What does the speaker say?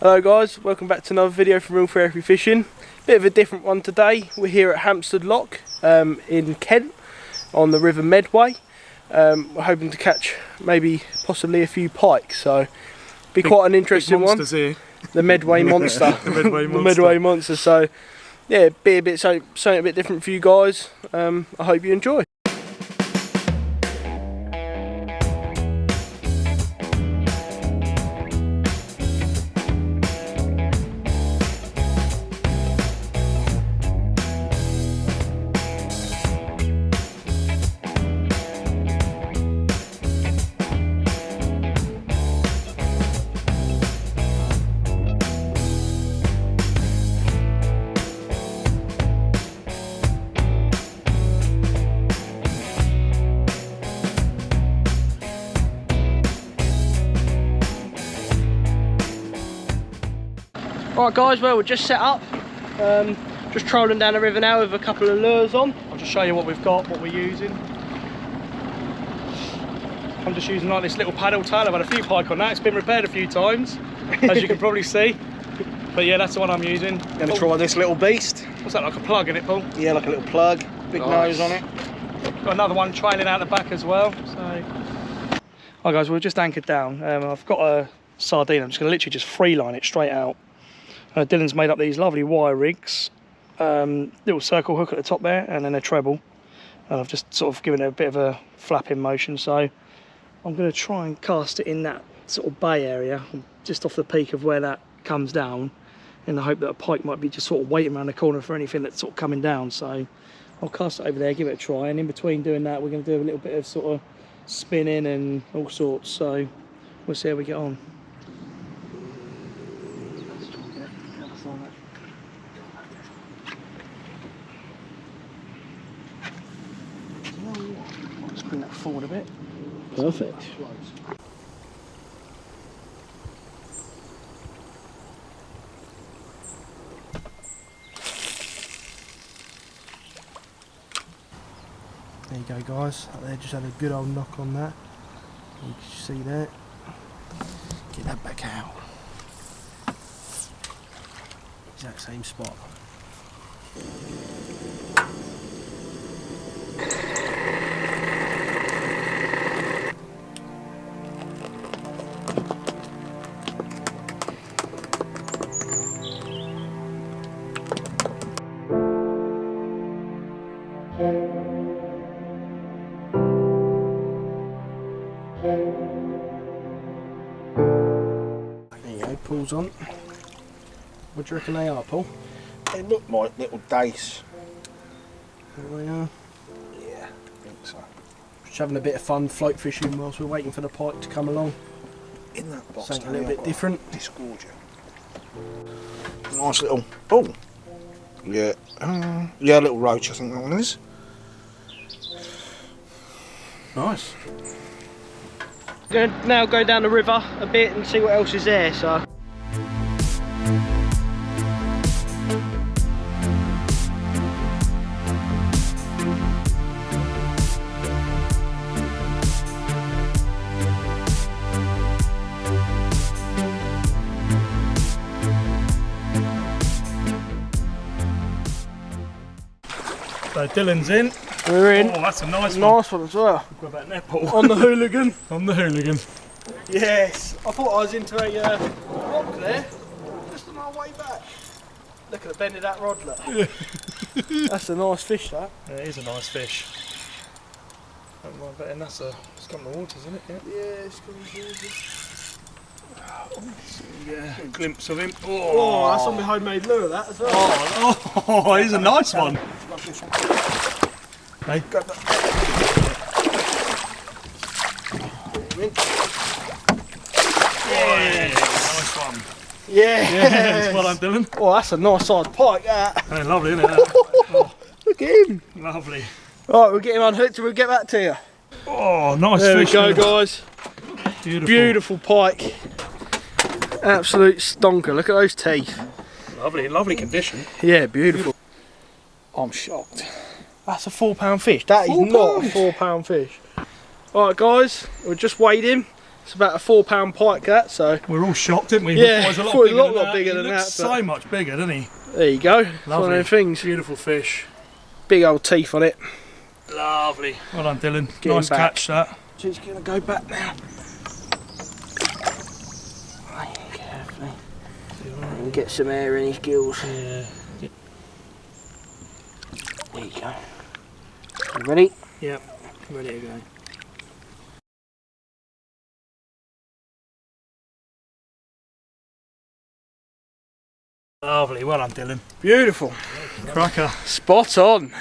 Hello guys, welcome back to another video from Real Therapy Fishing. Bit of a different one today. We're here at Hampstead Lock in Kent on the River Medway. We're hoping to catch possibly a few pike, so be quite an interesting one. Here. The Medway monster. The Medway monster. So yeah, something a bit different for you guys. I hope you enjoy. Right guys, well we're just set up, just trolling down the river now with a couple of lures on. I'll just show you what we've got, what we're using. I'm just using like this little paddle tail. I've had a few pike on that, it's been repaired a few times, as you can probably see. But yeah, that's the one I'm using. Gonna try this little beast. What's that, like a plug in it, Paul? Yeah, like a little plug, big nose on it. Got another one trailing out the back as well. So, hi guys, we're just anchored down. I've got a sardine, I'm just gonna literally just free line it straight out. Dylan's made up these lovely wire rigs, little circle hook at the top there and then a treble, and I've just sort of given it a bit of a flapping motion, so I'm going to try and cast it in that sort of bay area just off the peak of where that comes down, in the hope that a pike might be just sort of waiting around the corner for anything that's sort of coming down. So I'll cast it over there, give it a try, and in between doing that we're going to do a little bit of sort of spinning and all sorts, so we'll see how we get on. Just bring that forward a bit. Perfect. There you go guys, up there just had a good old knock on that. You can see that. Get that back out. Exact same spot. There you go, Paul's on. What do you reckon they are, Paul? They look like little dace. There they are. Yeah, I think so. Just having a bit of fun float fishing whilst we're waiting for the pike to come along. In that box, something a little bit different. Disgorge you. Nice little. Oh, yeah, yeah, a little roach. I think that one is. Nice. We're going to now go down the river a bit and see what else is there. So. So Dylan's in. We're in. Oh, that's a nice one. Nice one as well. Go back there, Paul. On the hooligan. On the hooligan. Yes. I thought I was into a rock there. Just on our way back. Look at the bend of that rod, look. That's a nice fish, that. Yeah, it is a nice fish. Don't mind betting that's it's got in the waters, isn't it? Yeah. Yeah, it's got in the waters. Yeah, a glimpse of him. Oh, that's on the homemade lure, that as well. Oh, he's a nice one. Hey, Go back. yeah, nice one. Yeah. Yeah, well done, Dylan. Oh, that's a nice sized pike, that. Hey, lovely, isn't it? Oh, Look at him. lovely. Right, we'll get him unhooked and we'll get back to you. Oh, nice There fish. we go, guys. Beautiful. Beautiful pike. Absolute stonker. Look at those teeth. Lovely, lovely condition. Yeah, beautiful. I'm shocked. That's a £4 fish. That is not a £4 fish. Alright guys, we'll just weighed him. It's about a £4 pike that, so. We're all shocked, didn't we? Yeah, We thought it was a lot bigger than he that. looks so much bigger, doesn't he? There you go. It's one of them things. Beautiful fish. Big old teeth on it. Lovely. Well done, Dylan. Getting Nice back. catch that. She's going to go back now. Carefully. And get some air in his gills. Yeah. There you go. You ready? Yep. Ready to go. Lovely. Well done, Dylan. Beautiful. Cracker. Spot on.